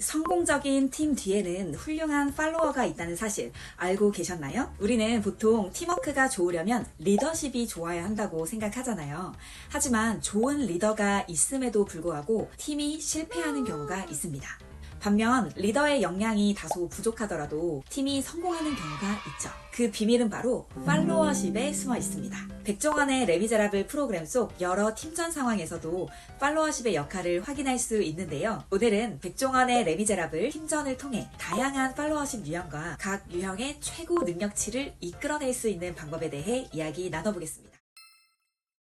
성공적인 팀 뒤에는 훌륭한 팔로워가 있다는 사실 알고 계셨나요? 우리는 보통 팀워크가 좋으려면 리더십이 좋아야 한다고 생각하잖아요. 하지만 좋은 리더가 있음에도 불구하고 팀이 실패하는 경우가 있습니다. 반면 리더의 역량이 다소 부족하더라도 팀이 성공하는 경우가 있죠. 그 비밀은 바로 팔로워십에 숨어 있습니다. 백종원의 레미제라블 프로그램 속 여러 팀전 상황에서도 팔로워십의 역할을 확인할 수 있는데요. 오늘은 백종원의 레미제라블 팀전을 통해 다양한 팔로워십 유형과 각 유형의 최고 능력치를 이끌어낼 수 있는 방법에 대해 이야기 나눠보겠습니다.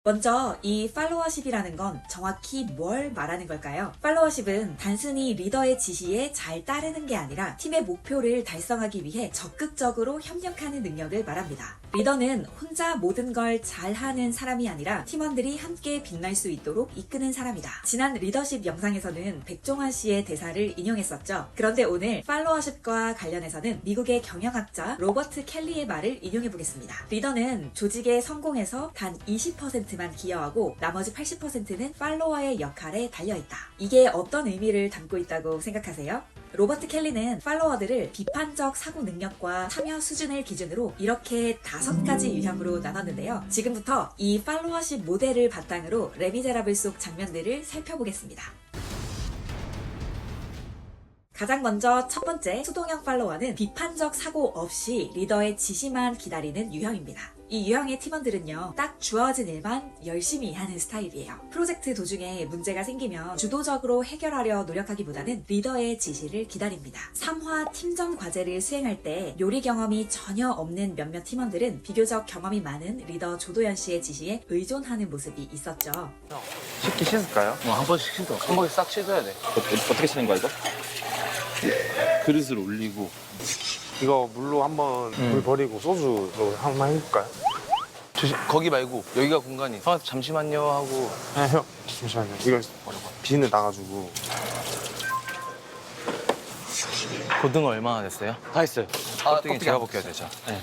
먼저 이 팔로워십이라는 건 정확히 뭘 말하는 걸까요? 팔로워십은 단순히 리더의 지시에 잘 따르는 게 아니라 팀의 목표를 달성하기 위해 적극적으로 협력하는 능력을 말합니다. 리더는 혼자 모든 걸 잘하는 사람이 아니라 팀원들이 함께 빛날 수 있도록 이끄는 사람이다. 지난 리더십 영상에서는 백종원 씨의 대사를 인용했었죠. 그런데 오늘 팔로워십과 관련해서는 미국의 경영학자 로버트 켈리의 말을 인용해보겠습니다. 리더는 조직의 성공에서 단 20%만 기여하고 나머지 80%는 팔로워의 역할에 달려있다. 이게 어떤 의미를 담고 있다고 생각하세요? 로버트 켈리는 팔로워들을 비판적 사고 능력과 참여 수준을 기준으로 이렇게 5가지 유형으로 나눴는데요. 지금부터 이 팔로워십 모델을 바탕으로 레미제라블 속 장면들을 살펴보겠습니다. 가장 먼저 첫 번째 수동형 팔로워는 비판적 사고 없이 리더의 지시만 기다리는 유형입니다. 이 유형의 팀원들은요, 딱 주어진 일만 열심히 하는 스타일이에요. 프로젝트 도중에 문제가 생기면 주도적으로 해결하려 노력하기보다는 리더의 지시를 기다립니다. 3화 팀전 과제를 수행할 때 요리 경험이 전혀 없는 몇몇 팀원들은 비교적 경험이 많은 리더 조도현 씨의 지시에 의존하는 모습이 있었죠. 씻기 씻을까요? 한 번씩 씻어. 한 번씩 싹 씻어야 돼. 어떻게 치는 거야, 이거? 그릇을 올리고. 이거 물로 한번 물 버리고 소주로 한번 해볼까요? 거기 말고, 여기가 공간이. 잠시만요 하고. 네, 형. 잠시만요. 이거 비늘 나가지고. 고등어 얼마나 됐어요? 다 했어요. 껍데기 제가 벗겨야 되죠. 네.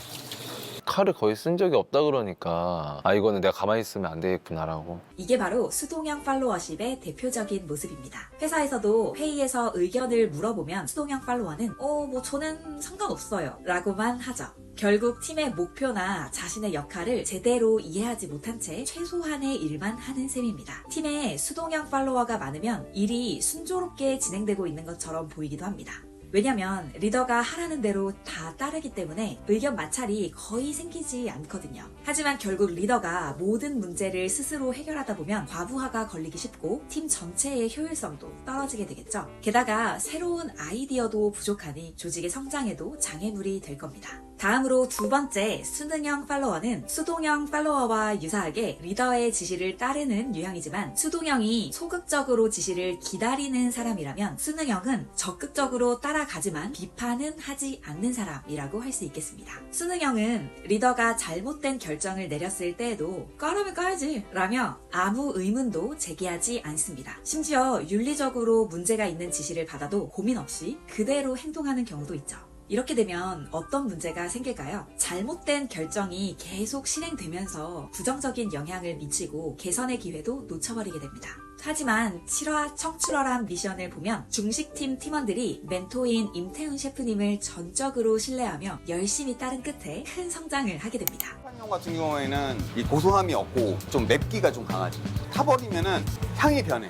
칼을 거의 쓴 적이 없다 그러니까 이거는 내가 가만히 있으면 안 되겠구나라고. 이게 바로 수동형 팔로워십의 대표적인 모습입니다. 회사에서도 회의에서 의견을 물어보면 수동형 팔로워는 뭐 저는 상관없어요 라고만 하죠. 결국 팀의 목표나 자신의 역할을 제대로 이해하지 못한 채 최소한의 일만 하는 셈입니다. 팀에 수동형 팔로워가 많으면 일이 순조롭게 진행되고 있는 것처럼 보이기도 합니다. 왜냐면 리더가 하라는 대로 다 따르기 때문에 의견 마찰이 거의 생기지 않거든요. 하지만 결국 리더가 모든 문제를 스스로 해결하다 보면 과부하가 걸리기 쉽고 팀 전체의 효율성도 떨어지게 되겠죠. 게다가 새로운 아이디어도 부족하니 조직의 성장에도 장애물이 될 겁니다. 다음으로 두 번째 수능형 팔로워는 수동형 팔로워와 유사하게 리더의 지시를 따르는 유형이지만 수동형이 소극적으로 지시를 기다리는 사람이라면 수능형은 적극적으로 따라가지만 비판은 하지 않는 사람이라고 할 수 있겠습니다. 수능형은 리더가 잘못된 결정을 내렸을 때에도 까라면 까야지 라며 아무 의문도 제기하지 않습니다. 심지어 윤리적으로 문제가 있는 지시를 받아도 고민 없이 그대로 행동하는 경우도 있죠. 이렇게 되면 어떤 문제가 생길까요? 잘못된 결정이 계속 실행되면서 부정적인 영향을 미치고 개선의 기회도 놓쳐버리게 됩니다. 하지만 7화 청출어람 미션을 보면 중식팀 팀원들이 멘토인 임태훈 셰프님을 전적으로 신뢰하며 열심히 따른 끝에 큰 성장을 하게 됩니다. 형 같은 경우에는 이 고소함이 없고 좀 맵기가 좀 강하지. 타버리면은 향이 변해.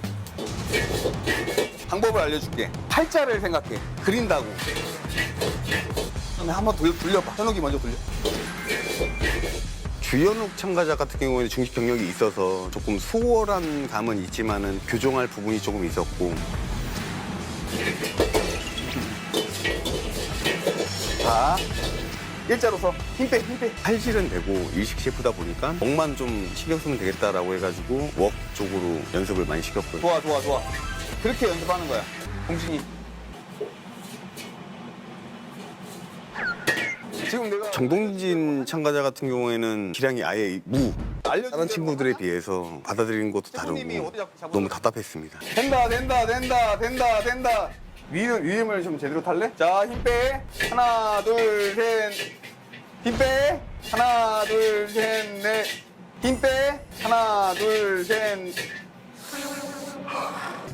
방법을 알려줄게. 팔자를 생각해. 그린다고. 한번 돌려봐. 현욱이 먼저 돌려. 주연욱 참가자 같은 경우에는 중식 경력이 있어서 조금 수월한 감은 있지만은 교정할 부분이 조금 있었고. 자, 일자로 서. 힘 빼, 힘 빼. 칼질은 되고 일식 셰프다 보니까 먹만 좀 신경 쓰면 되겠다라고 해가지고 웍 쪽으로 연습을 많이 시켰고요. 좋아, 좋아, 좋아. 그렇게 연습하는 거야. 공신이. 지금 내가 정동진 참가자 같은 경우에는 기량이 아예 다른 친구들에 비해서 받아들이는 것도 다르고 너무 답답했습니다. 된다. 위임을 좀 제대로 탈래? 자, 힘 빼. 하나, 둘, 셋. 힘 빼. 하나, 둘, 셋, 넷. 힘 빼. 하나, 둘, 셋.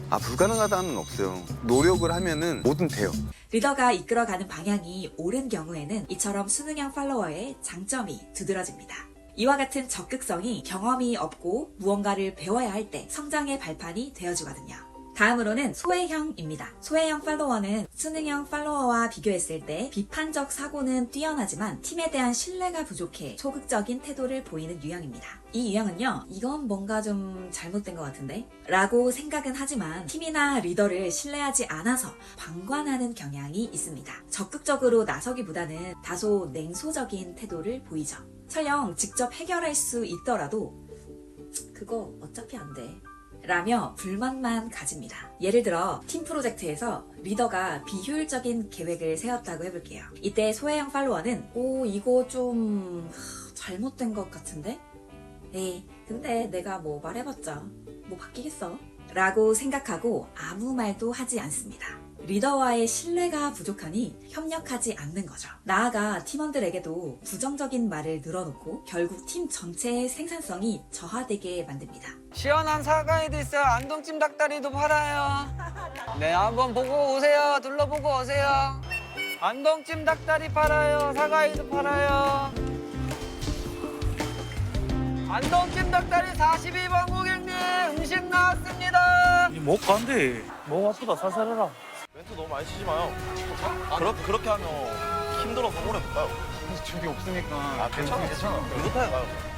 불가능하다는 없어요. 노력을 하면은 뭐든 돼요. 리더가 이끌어가는 방향이 옳은 경우에는 이처럼 수능형 팔로워의 장점이 두드러집니다. 이와 같은 적극성이 경험이 없고 무언가를 배워야 할 때 성장의 발판이 되어주거든요. 다음으로는 소외형입니다. 소외형 팔로워는 수능형 팔로워와 비교했을 때 비판적 사고는 뛰어나지만 팀에 대한 신뢰가 부족해 소극적인 태도를 보이는 유형입니다. 이 유형은요, 이건 뭔가 좀 잘못된 것 같은데? 라고 생각은 하지만 팀이나 리더를 신뢰하지 않아서 방관하는 경향이 있습니다. 적극적으로 나서기보다는 다소 냉소적인 태도를 보이죠. 설령 직접 해결할 수 있더라도 그거 어차피 안 돼. 라며 불만만 가집니다. 예를 들어 팀 프로젝트에서 리더가 비효율적인 계획을 세웠다고 해볼게요. 이때 소외형 팔로워는 이거 좀 잘못된 것 같은데? 에이 근데 내가 뭐 말해봤자 뭐 바뀌겠어? 라고 생각하고 아무 말도 하지 않습니다. 리더와의 신뢰가 부족하니 협력하지 않는 거죠. 나아가 팀원들에게도 부정적인 말을 늘어놓고 결국 팀 전체의 생산성이 저하되게 만듭니다. 시원한 사과에도 있어요. 안동찜 닭다리도 팔아요. 네, 한번 보고 오세요. 둘러보고 오세요. 안동찜 닭다리 팔아요. 사과에도 팔아요. 안동찜 닭다리 42번 고객님 음식 나왔습니다. 못 간대. 목 아프다 살살해라. 멘트 너무 많이 치지 마요. 그렇게 하면 힘들어서 오래 못 가요. 준비 없으니까. 괜찮아. 느긋하게 가요.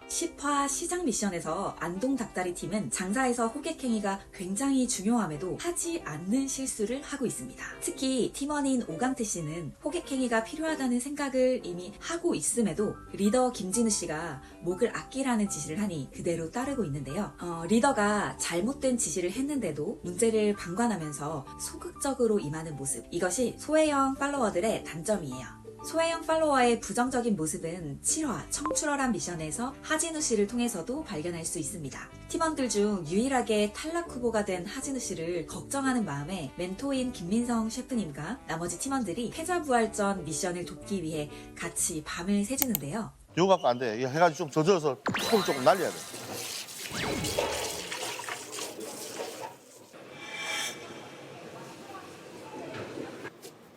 10화 시장 미션에서 안동 닭다리 팀은 장사에서 호객행위가 굉장히 중요함에도 하지 않는 실수를 하고 있습니다. 특히 팀원인 오강태 씨는 호객행위가 필요하다는 생각을 이미 하고 있음에도 리더 김진우 씨가 목을 아끼라는 지시를 하니 그대로 따르고 있는데요. 리더가 잘못된 지시를 했는데도 문제를 방관하면서 소극적으로 임하는 모습, 이것이 소외형 팔로워들의 단점이에요. 소외형 팔로워의 부정적인 모습은 7화 청출어람 미션에서 하진우 씨를 통해서도 발견할 수 있습니다. 팀원들 중 유일하게 탈락 후보가 된 하진우 씨를 걱정하는 마음에 멘토인 김민성 셰프님과 나머지 팀원들이 패자부활전 미션을 돕기 위해 같이 밤을 새주는데요. 이거 갖고 안 돼. 이거 해가지고 좀 젖어서 콩을 조금 날려야 돼.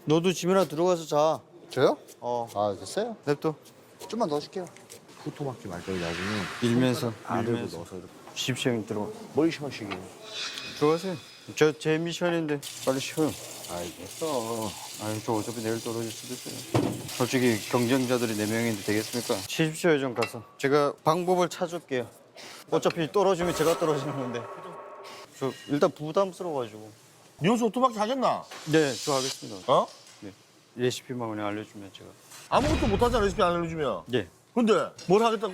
너도 집이나 들어가서 자. 저요? 아, 됐어요? 냅둬. 좀만 넣어줄게요. 후토막기 말거리 나중에 밀면서. 아래로 넣어서 이렇게. 집시행 들어가. 머리 심으시게. 들어가세요. 제 미션인데 빨리 쉬어요. 알겠어. 아유, 저 어차피 내일 떨어질 수도 있어요. 솔직히 경쟁자들이 4명인데 되겠습니까? 쉬십시오, 좀 가서. 제가 방법을 찾을게요. 어차피 떨어지면 제가 떨어지는 건데. 저 일단 부담스러워가지고. 니혼수 후토막기 하겠나? 네, 저 하겠습니다. 어? 네. 레시피만 그냥 알려주면 제가. 아무것도 못하잖아, 레시피 안 알려주면. 네. 근데 뭘 하겠다고.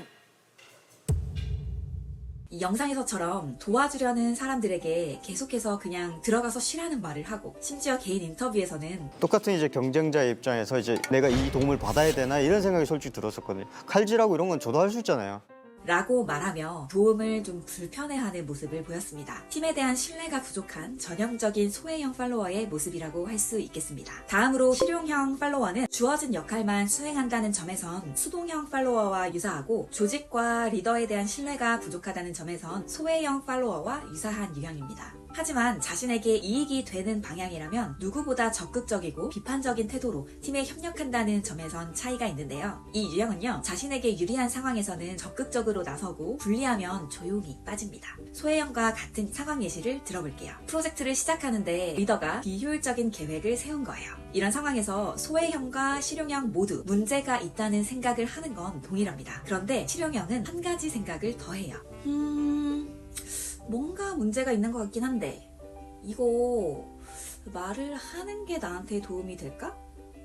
이 영상에서처럼 도와주려는 사람들에게 계속해서 그냥 들어가서 쉬라는 말을 하고, 심지어 개인 인터뷰에서는 똑같은 이제 경쟁자의 입장에서 이제 내가 이 도움을 받아야 되나 이런 생각이 솔직히 들었었거든요. 칼질하고 이런 건 저도 할 수 있잖아요. 라고 말하며 도움을 좀 불편해하는 모습을 보였습니다. 팀에 대한 신뢰가 부족한 전형적인 소외형 팔로워의 모습이라고 할 수 있겠습니다. 다음으로 실용형 팔로워는 주어진 역할만 수행한다는 점에선 수동형 팔로워와 유사하고, 조직과 리더에 대한 신뢰가 부족하다는 점에선 소외형 팔로워와 유사한 유형입니다. 하지만 자신에게 이익이 되는 방향이라면 누구보다 적극적이고 비판적인 태도로 팀에 협력한다는 점에선 차이가 있는데요. 이 유형은요, 자신에게 유리한 상황에서는 적극적으로 나서고 불리하면 조용히 빠집니다. 소외형과 같은 상황 예시를 들어볼게요. 프로젝트를 시작하는데 리더가 비효율적인 계획을 세운 거예요. 이런 상황에서 소외형과 실용형 모두 문제가 있다는 생각을 하는 건 동일합니다. 그런데 실용형은 한 가지 생각을 더해요. 뭔가 문제가 있는 것 같긴 한데 이거 말을 하는 게 나한테 도움이 될까?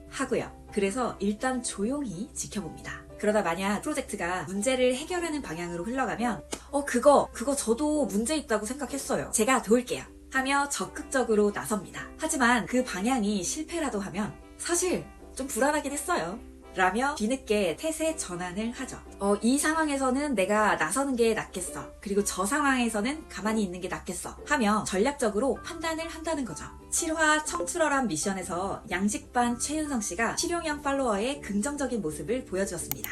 하고요. 그래서 일단 조용히 지켜봅니다. 그러다 만약 프로젝트가 문제를 해결하는 방향으로 흘러가면 그거 저도 문제 있다고 생각했어요. 제가 도울게요. 하며 적극적으로 나섭니다. 하지만 그 방향이 실패라도 하면 사실 좀 불안하긴 했어요. 라며 뒤늦게 태세 전환을 하죠. 이 상황에서는 내가 나서는 게 낫겠어. 그리고 저 상황에서는 가만히 있는 게 낫겠어. 하며 전략적으로 판단을 한다는 거죠. 7화 청출어람 미션에서 양식반 최윤성 씨가 실용형 팔로워의 긍정적인 모습을 보여주었습니다.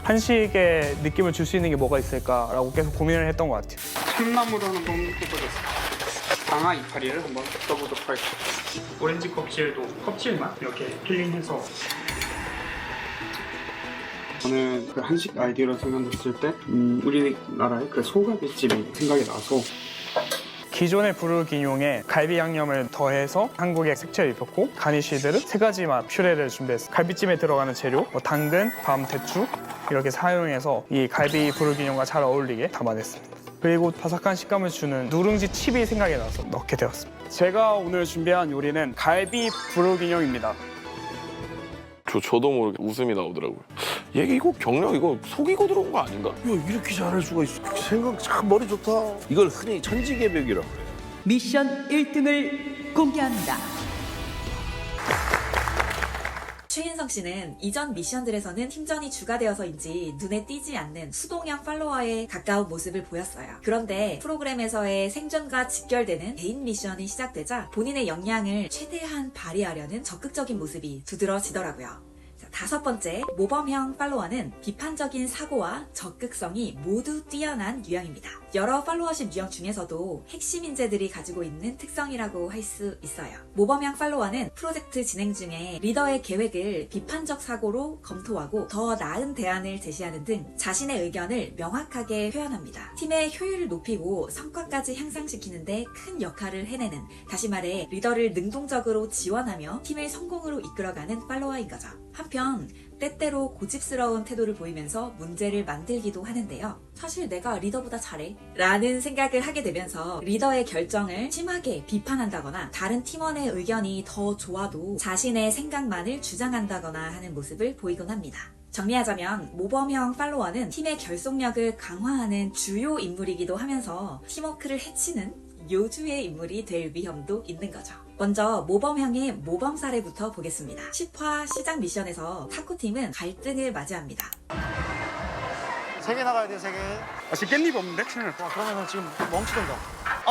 한식의 느낌을 줄 수 있는 게 뭐가 있을까라고 계속 고민을 했던 것 같아요. 콩나물로는 못 먹겠어. 강화 이파리를 한번 써보도록 하겠습니다. 오렌지 껍질도 껍질만 이렇게 필링해서 저는 그 한식 아이디어를 생각했을 때 우리나라의 그 소갈비집이 생각이 나서 기존의 브루기뇽에 갈비 양념을 더해서 한국의 색채를 입혔고 가니쉬들은 세 가지 맛 퓨레를 준비했어요. 갈비찜에 들어가는 재료, 당근, 밤, 대추 이렇게 사용해서 이 갈비 브루기뇽과 잘 어울리게 담아냈습니다. 그리고 바삭한 식감을 주는 누룽지 칩이 생각이 나서 넣게 되었습니다. 제가 오늘 준비한 요리는 갈비 브루기뇽입니다. 저도 모르게 웃음이 나오더라고요. 얘 이거 경력 이거 속이고 들어온 거 아닌가? 야, 이렇게 잘할 수가 있어. 생각 참 머리 좋다. 이걸 흔히 천지개벽이라고 그래. 미션 1등을 공개합니다. 최인성 씨는 이전 미션들에서는 팀전이 주가 되어서인지 눈에 띄지 않는 수동형 팔로워에 가까운 모습을 보였어요. 그런데 프로그램에서의 생존과 직결되는 개인 미션이 시작되자 본인의 역량을 최대한 발휘하려는 적극적인 모습이 두드러지더라고요. 다섯 번째, 모범형 팔로워는 비판적인 사고와 적극성이 모두 뛰어난 유형입니다. 여러 팔로워십 유형 중에서도 핵심 인재들이 가지고 있는 특성이라고 할 수 있어요. 모범형 팔로워는 프로젝트 진행 중에 리더의 계획을 비판적 사고로 검토하고 더 나은 대안을 제시하는 등 자신의 의견을 명확하게 표현합니다. 팀의 효율을 높이고 성과까지 향상시키는데 큰 역할을 해내는, 다시 말해 리더를 능동적으로 지원하며 팀을 성공으로 이끌어가는 팔로워인 거죠. 한편 때때로 고집스러운 태도를 보이면서 문제를 만들기도 하는데요. 사실 내가 리더보다 잘해 라는 생각을 하게 되면서 리더의 결정을 심하게 비판한다거나 다른 팀원의 의견이 더 좋아도 자신의 생각만을 주장한다거나 하는 모습을 보이곤 합니다. 정리하자면 모범형 팔로워는 팀의 결속력을 강화하는 주요 인물이기도 하면서 팀워크를 해치는 요주의 인물이 될 위험도 있는 거죠. 먼저 모범형의 모범 사례부터 보겠습니다. 10화 시작 미션에서 타코팀은 갈등을 맞이합니다. 3개 나가야 돼요, 3개. 지금 깻잎 없는데? 그러면 지금 멈추던가.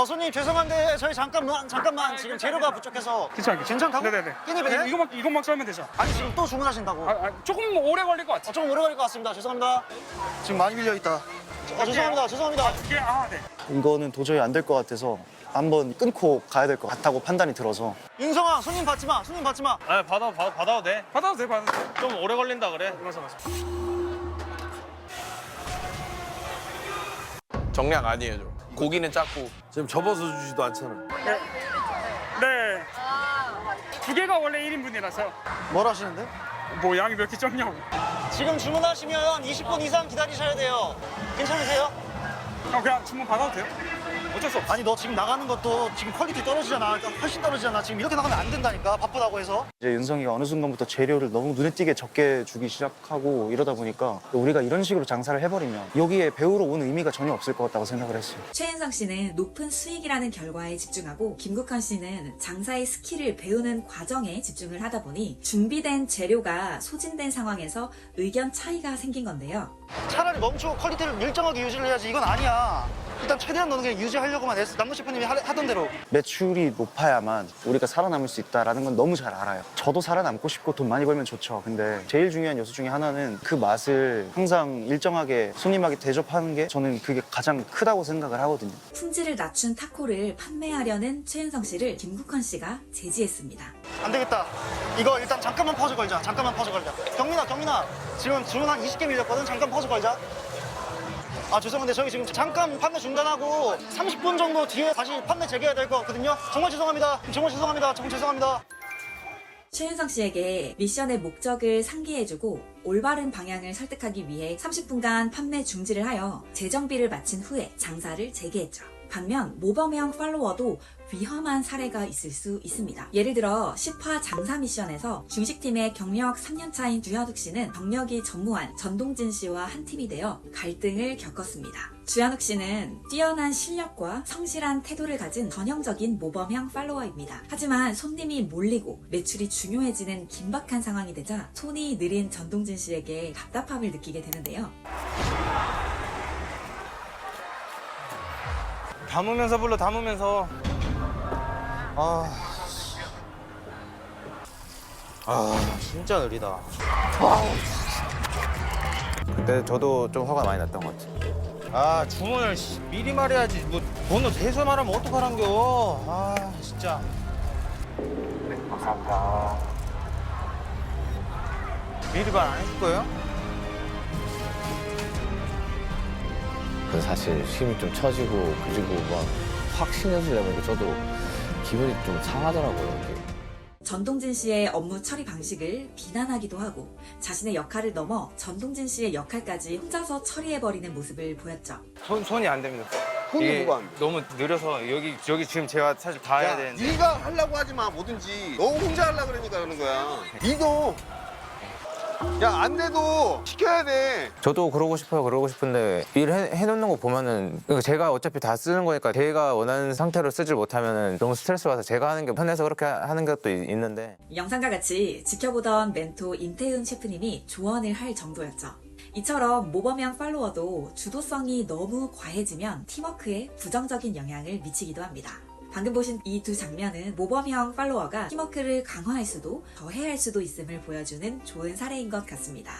손님 죄송한데 저희 잠깐만 지금 재료가 부족해서. 괜찮다고? 네네네. 깻잎에 이것만 썰면 되죠? 아니 지금 또 주문하신다고. 조금 오래 걸릴 것 같아요. 조금 오래 걸릴 것 같습니다. 죄송합니다. 지금 많이 밀려있다. 죄송합니다. 네. 이거는 도저히 안 될 것 같아서 한번 끊고 가야 될 것 같다고 판단이 들어서. 윤성아, 손님 받지 마. 아, 받아도 돼. 받아도 돼. 좀 오래 걸린다 그래. 맞아. 정량 아니에요, 저. 고기는 작고. 지금 접어서 주지도 않잖아. 네. 두 개가 원래 1인분이라서 뭘 하시는데? 뭐 양이 몇 개 적냐고. 지금 주문하시면 20분 이상 기다리셔야 돼요. 괜찮으세요? 그냥 주문 받아도 돼요? 어쩔 수 없어. 아니 너 지금 나가는 것도 지금 퀄리티 떨어지잖아. 훨씬 떨어지잖아. 지금 이렇게 나가면 안 된다니까. 바쁘다고 해서. 이제 윤성이가 어느 순간부터 재료를 너무 눈에 띄게 적게 주기 시작하고 이러다 보니까 우리가 이런 식으로 장사를 해버리면 여기에 배우러 온 의미가 전혀 없을 것 같다고 생각을 했어요. 최인성 씨는 높은 수익이라는 결과에 집중하고 김국헌 씨는 장사의 스킬을 배우는 과정에 집중을 하다 보니 준비된 재료가 소진된 상황에서 의견 차이가 생긴 건데요. 차라리 멈추고 퀄리티를 일정하게 유지를 해야지. 이건 아니야. 일단 최대한 너는 그냥 유지하려고만 했어. 남도 셰프님이 하던 대로. 매출이 높아야만 우리가 살아남을 수 있다는 건 너무 잘 알아요. 저도 살아남고 싶고 돈 많이 벌면 좋죠. 근데 제일 중요한 요소 중에 하나는 그 맛을 항상 일정하게 손님에게 대접하는 게 저는 그게 가장 크다고 생각을 하거든요. 품질을 낮춘 타코를 판매하려는 최인성 씨를 김국헌 씨가 제지했습니다. 안 되겠다. 이거 일단 잠깐만 퍼즈 걸자. 경민아. 지금 주문 한 20개 밀렸거든. 잠깐 퍼즈 걸자. 죄송한데 저희 지금 잠깐 판매 중단하고 30분 정도 뒤에 다시 판매 재개해야 될 것 같거든요. 정말 죄송합니다. 최윤성 씨에게 미션의 목적을 상기해주고 올바른 방향을 설득하기 위해 30분간 판매 중지를 하여 재정비를 마친 후에 장사를 재개했죠. 반면 모범형 팔로워도 위험한 사례가 있을 수 있습니다. 예를 들어 10화 장사 미션에서 중식팀의 경력 3년차인 주현욱 씨는 경력이 전무한 전동진 씨와 한 팀이 되어 갈등을 겪었습니다. 주현욱 씨는 뛰어난 실력과 성실한 태도를 가진 전형적인 모범형 팔로워입니다. 하지만 손님이 몰리고 매출이 중요해지는 긴박한 상황이 되자 손이 느린 전동진 씨에게 답답함을 느끼게 되는데요. 담으면서 불러, 담으면서. 진짜 느리다. 근데 저도 좀 화가 많이 났던 것 같아요. 아 주문을 미리 말해야지. 뭐 번호 대서 말하면 어떡하란겨. 아 진짜. 감사합니다. 미리 말 안 해줄 거예요? 그 사실 힘이 좀 처지고 그리고 막 확 신경쓰려면 저도 기분이 좀 상하더라고요. 이게. 전동진 씨의 업무 처리 방식을 비난하기도 하고 자신의 역할을 넘어 전동진 씨의 역할까지 혼자서 처리해버리는 모습을 보였죠. 손이 안 됩니다. 손이 이게 뭐가 안 돼? 너무 느려서 여기 지금 제가 사실 다 해야 되는데. 네가 하려고 하지 마 뭐든지. 너 혼자 하려고 그러니까 그러는 거야. 니도 야 안 돼도 시켜야 돼. 저도 그러고 싶어요. 그러고 싶은데 일 해놓는 거 보면은 제가 어차피 다 쓰는 거니까 제가 원하는 상태로 쓰질 못하면은 너무 스트레스 받아서 제가 하는 게 편해서 그렇게 하는 것도 있는데 영상과 같이 지켜보던 멘토 임태훈 셰프님이 조언을 할 정도였죠. 이처럼 모범형 팔로워도 주도성이 너무 과해지면 팀워크에 부정적인 영향을 미치기도 합니다. 방금 보신 이 두 장면은 모범형 팔로워가 팀워크를 강화할 수도 더해할 수도 있음을 보여주는 좋은 사례인 것 같습니다.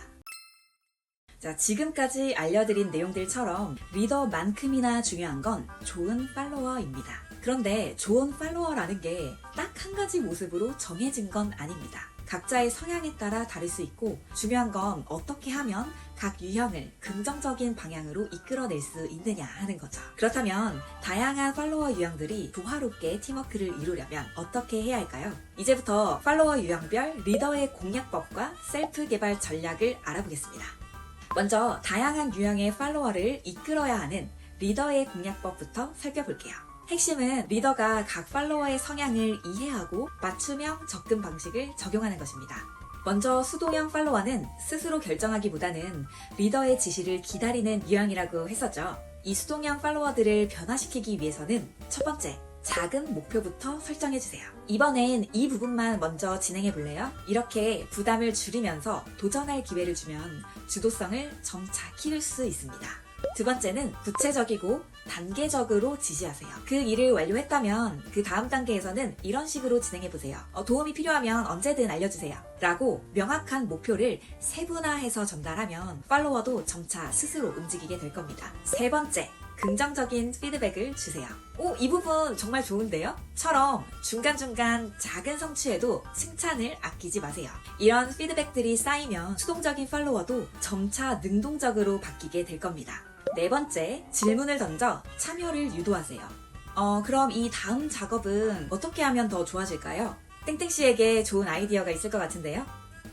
자, 지금까지 알려드린 내용들처럼 리더만큼이나 중요한 건 좋은 팔로워입니다. 그런데 좋은 팔로워라는 게 딱 한 가지 모습으로 정해진 건 아닙니다. 각자의 성향에 따라 다를 수 있고 중요한 건 어떻게 하면 각 유형을 긍정적인 방향으로 이끌어낼 수 있느냐 하는 거죠. 그렇다면 다양한 팔로워 유형들이 조화롭게 팀워크를 이루려면 어떻게 해야 할까요? 이제부터 팔로워 유형별 리더의 공략법과 셀프 개발 전략을 알아보겠습니다. 먼저 다양한 유형의 팔로워를 이끌어야 하는 리더의 공략법부터 살펴볼게요. 핵심은 리더가 각 팔로워의 성향을 이해하고 맞춤형 접근 방식을 적용하는 것입니다. 먼저 수동형 팔로워는 스스로 결정하기보다는 리더의 지시를 기다리는 유형이라고 했었죠. 이 수동형 팔로워들을 변화시키기 위해서는 첫 번째, 작은 목표부터 설정해주세요. 이번엔 이 부분만 먼저 진행해볼래요? 이렇게 부담을 줄이면서 도전할 기회를 주면 주도성을 점차 키울 수 있습니다. 두 번째는 구체적이고 단계적으로 지시하세요. 그 일을 완료했다면 그 다음 단계에서는 이런 식으로 진행해보세요. 도움이 필요하면 언제든 알려주세요. 라고 명확한 목표를 세분화해서 전달하면 팔로워도 점차 스스로 움직이게 될 겁니다. 세 번째, 긍정적인 피드백을 주세요. 이 부분 정말 좋은데요? 처럼 중간중간 작은 성취에도 칭찬을 아끼지 마세요. 이런 피드백들이 쌓이면 수동적인 팔로워도 점차 능동적으로 바뀌게 될 겁니다. 네 번째, 질문을 던져 참여를 유도하세요. 그럼 이 다음 작업은 어떻게 하면 더 좋아질까요? 땡땡씨에게 좋은 아이디어가 있을 것 같은데요?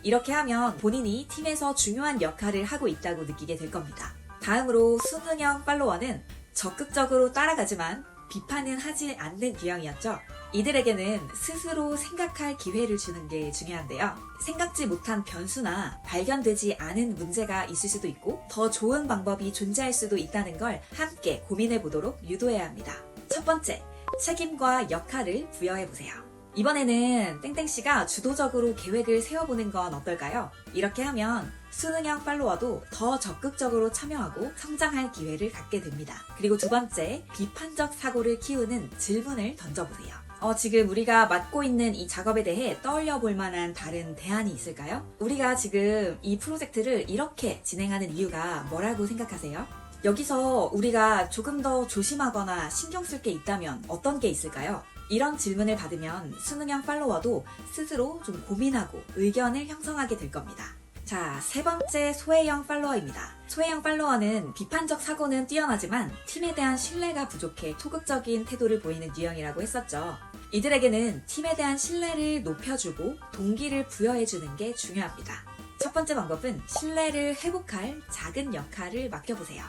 이렇게 하면 본인이 팀에서 중요한 역할을 하고 있다고 느끼게 될 겁니다. 다음으로 수능형 팔로워는 적극적으로 따라가지만 비판은 하지 않는 유형이었죠. 이들에게는 스스로 생각할 기회를 주는 게 중요한데요. 생각지 못한 변수나 발견되지 않은 문제가 있을 수도 있고 더 좋은 방법이 존재할 수도 있다는 걸 함께 고민해 보도록 유도해야 합니다. 첫 번째, 책임과 역할을 부여해보세요. 이번에는 땡땡씨가 주도적으로 계획을 세워보는 건 어떨까요? 이렇게 하면 수능형 팔로워도 더 적극적으로 참여하고 성장할 기회를 갖게 됩니다. 그리고 두 번째, 비판적 사고를 키우는 질문을 던져보세요. 지금 우리가 맡고 있는 이 작업에 대해 떠올려 볼 만한 다른 대안이 있을까요? 우리가 지금 이 프로젝트를 이렇게 진행하는 이유가 뭐라고 생각하세요? 여기서 우리가 조금 더 조심하거나 신경 쓸 게 있다면 어떤 게 있을까요? 이런 질문을 받으면 수능형 팔로워도 스스로 좀 고민하고 의견을 형성하게 될 겁니다. 자, 세 번째 소외형 팔로워입니다. 소외형 팔로워는 비판적 사고는 뛰어나지만 팀에 대한 신뢰가 부족해 소극적인 태도를 보이는 유형이라고 했었죠. 이들에게는 팀에 대한 신뢰를 높여주고 동기를 부여해주는 게 중요합니다. 첫 번째 방법은 신뢰를 회복할 작은 역할을 맡겨보세요.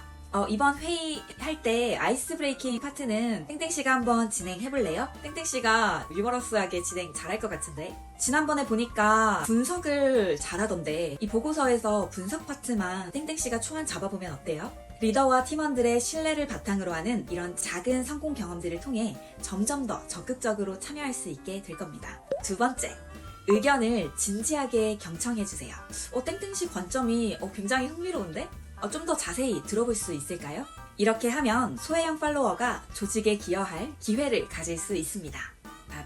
이번 회의할 때 아이스 브레이킹 파트는 땡땡씨가 한번 진행해볼래요? 땡땡씨가 유머러스하게 진행 잘할 것 같은데. 지난번에 보니까 분석을 잘하던데 이 보고서에서 분석 파트만 땡땡씨가 초안 잡아보면 어때요? 리더와 팀원들의 신뢰를 바탕으로 하는 이런 작은 성공 경험들을 통해 점점 더 적극적으로 참여할 수 있게 될 겁니다. 두 번째, 의견을 진지하게 경청해주세요. 땡땡씨 관점이 굉장히 흥미로운데? 좀 더 자세히 들어볼 수 있을까요? 이렇게 하면 소외형 팔로워가 조직에 기여할 기회를 가질 수 있습니다.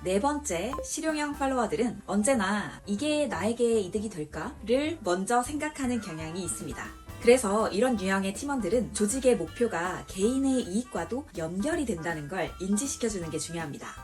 네 번째, 실용형 팔로워들은 언제나 이게 나에게 이득이 될까를 먼저 생각하는 경향이 있습니다. 그래서 이런 유형의 팀원들은 조직의 목표가 개인의 이익과도 연결이 된다는 걸 인지시켜주는 게 중요합니다.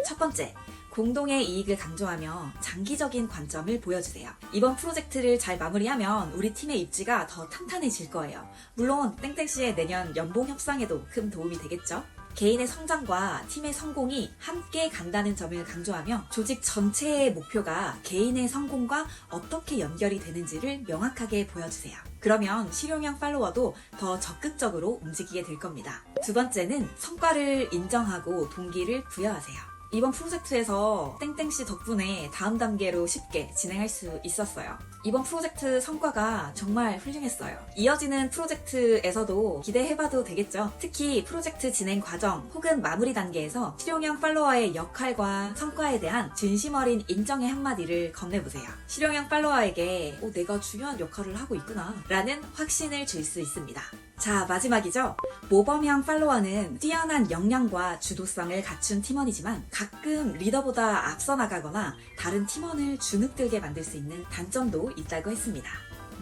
첫 번째, 공동의 이익을 강조하며 장기적인 관점을 보여주세요. 이번 프로젝트를 잘 마무리하면 우리 팀의 입지가 더 탄탄해질 거예요. 물론 땡땡씨의 내년 연봉 협상에도 큰 도움이 되겠죠? 개인의 성장과 팀의 성공이 함께 간다는 점을 강조하며 조직 전체의 목표가 개인의 성공과 어떻게 연결이 되는지를 명확하게 보여주세요. 그러면 실용형 팔로워도 더 적극적으로 움직이게 될 겁니다. 두 번째는 성과를 인정하고 동기를 부여하세요. 이번 프로젝트에서 땡땡씨 덕분에 다음 단계로 쉽게 진행할 수 있었어요. 이번 프로젝트 성과가 정말 훌륭했어요. 이어지는 프로젝트에서도 기대해봐도 되겠죠? 특히 프로젝트 진행 과정 혹은 마무리 단계에서 실용형 팔로워의 역할과 성과에 대한 진심 어린 인정의 한마디를 건네보세요. 실용형 팔로워에게 내가 중요한 역할을 하고 있구나 라는 확신을 줄 수 있습니다. 자, 마지막이죠. 모범형 팔로워는 뛰어난 역량과 주도성을 갖춘 팀원이지만 가끔 리더보다 앞서 나가거나 다른 팀원을 주눅들게 만들 수 있는 단점도 있다고 했습니다.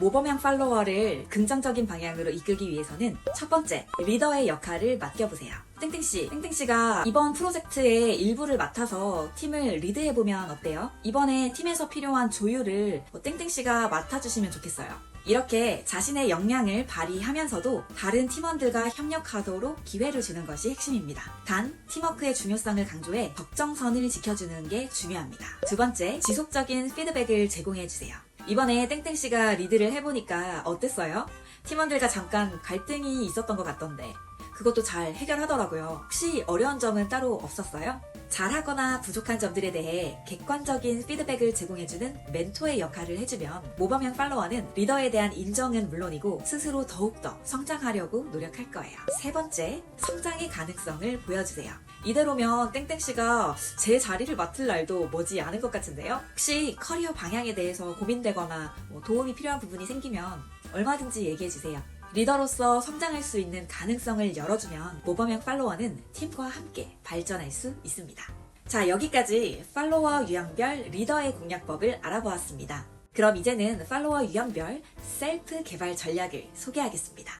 모범형 팔로워를 긍정적인 방향으로 이끌기 위해서는 첫 번째, 리더의 역할을 맡겨보세요. 땡땡씨가 이번 프로젝트의 일부를 맡아서 팀을 리드해보면 어때요? 이번에 팀에서 필요한 조율을 땡땡씨가 맡아주시면 좋겠어요. 이렇게 자신의 역량을 발휘하면서도 다른 팀원들과 협력하도록 기회를 주는 것이 핵심입니다. 단, 팀워크의 중요성을 강조해 적정선을 지켜주는 게 중요합니다. 두 번째, 지속적인 피드백을 제공해주세요. 이번에 땡땡씨가 리드를 해보니까 어땠어요? 팀원들과 잠깐 갈등이 있었던 것 같던데 그것도 잘 해결하더라고요. 혹시 어려운 점은 따로 없었어요? 잘하거나 부족한 점들에 대해 객관적인 피드백을 제공해주는 멘토의 역할을 해주면 모범형 팔로워는 리더에 대한 인정은 물론이고 스스로 더욱더 성장하려고 노력할 거예요. 세 번째, 성장의 가능성을 보여주세요. 이대로면 땡땡씨가 제 자리를 맡을 날도 머지 않은 것 같은데요? 혹시 커리어 방향에 대해서 고민되거나 도움이 필요한 부분이 생기면 얼마든지 얘기해주세요. 리더로서 성장할 수 있는 가능성을 열어주면 모범형 팔로워는 팀과 함께 발전할 수 있습니다. 자, 여기까지 팔로워 유형별 리더의 공략법을 알아보았습니다. 그럼 이제는 팔로워 유형별 셀프 개발 전략을 소개하겠습니다.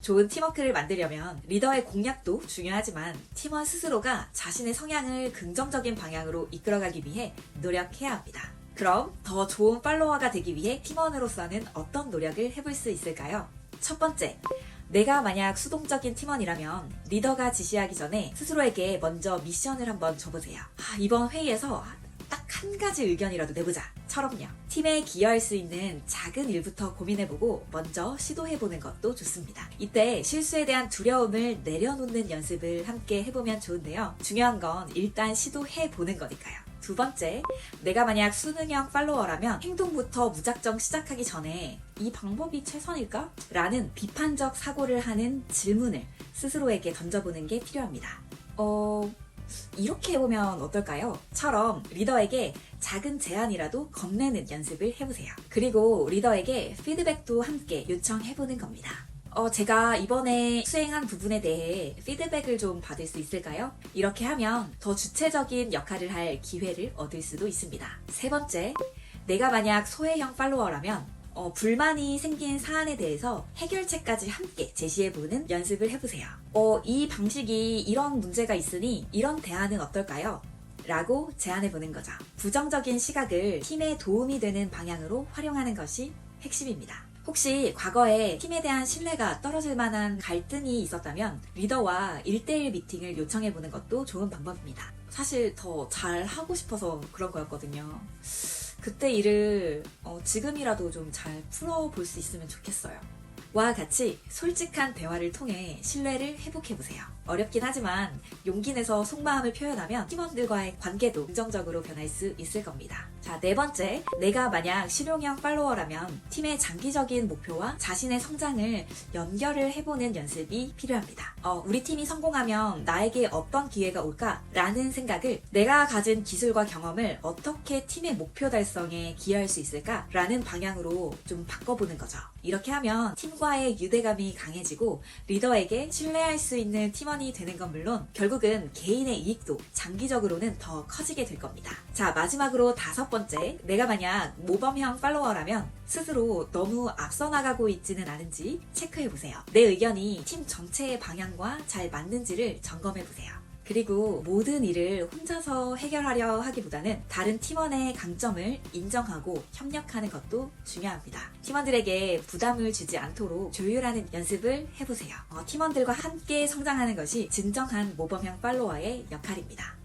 좋은 팀워크를 만들려면 리더의 공략도 중요하지만 팀원 스스로가 자신의 성향을 긍정적인 방향으로 이끌어가기 위해 노력해야 합니다. 그럼 더 좋은 팔로워가 되기 위해 팀원으로서는 어떤 노력을 해볼 수 있을까요? 첫 번째, 내가 만약 수동적인 팀원이라면 리더가 지시하기 전에 스스로에게 먼저 미션을 한번 줘보세요. 이번 회의에서 딱 한 가지 의견이라도 내보자 처럼요. 팀에 기여할 수 있는 작은 일부터 고민해보고 먼저 시도해보는 것도 좋습니다. 이때 실수에 대한 두려움을 내려놓는 연습을 함께 해보면 좋은데요. 중요한 건 일단 시도해보는 거니까요. 두 번째, 내가 만약 수능형 팔로워라면 행동부터 무작정 시작하기 전에 이 방법이 최선일까? 라는 비판적 사고를 하는 질문을 스스로에게 던져보는 게 필요합니다. 이렇게 해보면 어떨까요? 처럼 리더에게 작은 제안이라도 건네는 연습을 해보세요. 그리고 리더에게 피드백도 함께 요청해보는 겁니다. 제가 이번에 수행한 부분에 대해 피드백을 좀 받을 수 있을까요? 이렇게 하면 더 주체적인 역할을 할 기회를 얻을 수도 있습니다. 세 번째, 내가 만약 소외형 팔로워라면 불만이 생긴 사안에 대해서 해결책까지 함께 제시해보는 연습을 해보세요. 이 방식이 이런 문제가 있으니 이런 대안은 어떨까요? 라고 제안해보는 거죠. 부정적인 시각을 팀에 도움이 되는 방향으로 활용하는 것이 핵심입니다. 혹시 과거에 팀에 대한 신뢰가 떨어질 만한 갈등이 있었다면 리더와 1대1 미팅을 요청해보는 것도 좋은 방법입니다. 사실 더 잘하고 싶어서 그런 거였거든요. 그때 일을 지금이라도 좀 잘 풀어볼 수 있으면 좋겠어요. 와 같이 솔직한 대화를 통해 신뢰를 회복해보세요. 어렵긴 하지만 용기 내서 속마음을 표현하면 팀원들과의 관계도 긍정적으로 변할 수 있을 겁니다. 자, 네 번째, 내가 만약 실용형 팔로워라면 팀의 장기적인 목표와 자신의 성장을 연결을 해보는 연습이 필요합니다. 우리 팀이 성공하면 나에게 어떤 기회가 올까? 라는 생각을 내가 가진 기술과 경험을 어떻게 팀의 목표 달성에 기여할 수 있을까? 라는 방향으로 좀 바꿔보는 거죠. 이렇게 하면 팀과의 유대감이 강해지고 리더에게 신뢰할 수 있는 팀원이 되는 건 물론 결국은 개인의 이익도 장기적으로는 더 커지게 될 겁니다. 자, 마지막으로 5번째, 내가 만약 모범형 팔로워라면 스스로 너무 앞서 나가고 있지는 않은지 체크해보세요. 내 의견이 팀 전체의 방향과 잘 맞는지를 점검해보세요. 그리고 모든 일을 혼자서 해결하려 하기보다는 다른 팀원의 강점을 인정하고 협력하는 것도 중요합니다. 팀원들에게 부담을 주지 않도록 조율하는 연습을 해보세요. 팀원들과 함께 성장하는 것이 진정한 모범형 팔로워의 역할입니다.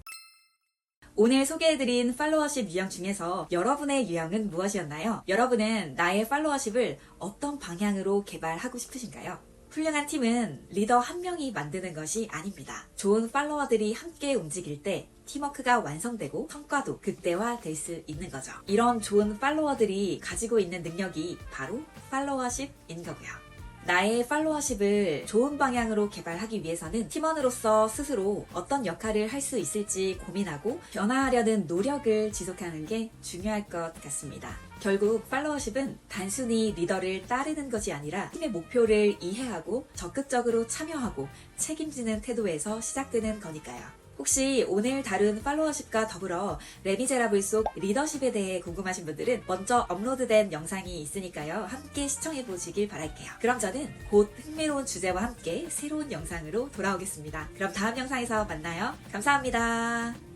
오늘 소개해드린 팔로워십 유형 중에서 여러분의 유형은 무엇이었나요? 여러분은 나의 팔로워십을 어떤 방향으로 개발하고 싶으신가요? 훌륭한 팀은 리더 한 명이 만드는 것이 아닙니다. 좋은 팔로워들이 함께 움직일 때 팀워크가 완성되고 성과도 극대화될 수 있는 거죠. 이런 좋은 팔로워들이 가지고 있는 능력이 바로 팔로워십인 거고요. 나의 팔로워십을 좋은 방향으로 개발하기 위해서는 팀원으로서 스스로 어떤 역할을 할 수 있을지 고민하고 변화하려는 노력을 지속하는 게 중요할 것 같습니다. 결국 팔로워십은 단순히 리더를 따르는 것이 아니라 팀의 목표를 이해하고 적극적으로 참여하고 책임지는 태도에서 시작되는 거니까요. 혹시 오늘 다룬 팔로워십과 더불어 레미제라블 속 리더십에 대해 궁금하신 분들은 먼저 업로드된 영상이 있으니까요. 함께 시청해보시길 바랄게요. 그럼 저는 곧 흥미로운 주제와 함께 새로운 영상으로 돌아오겠습니다. 그럼 다음 영상에서 만나요. 감사합니다.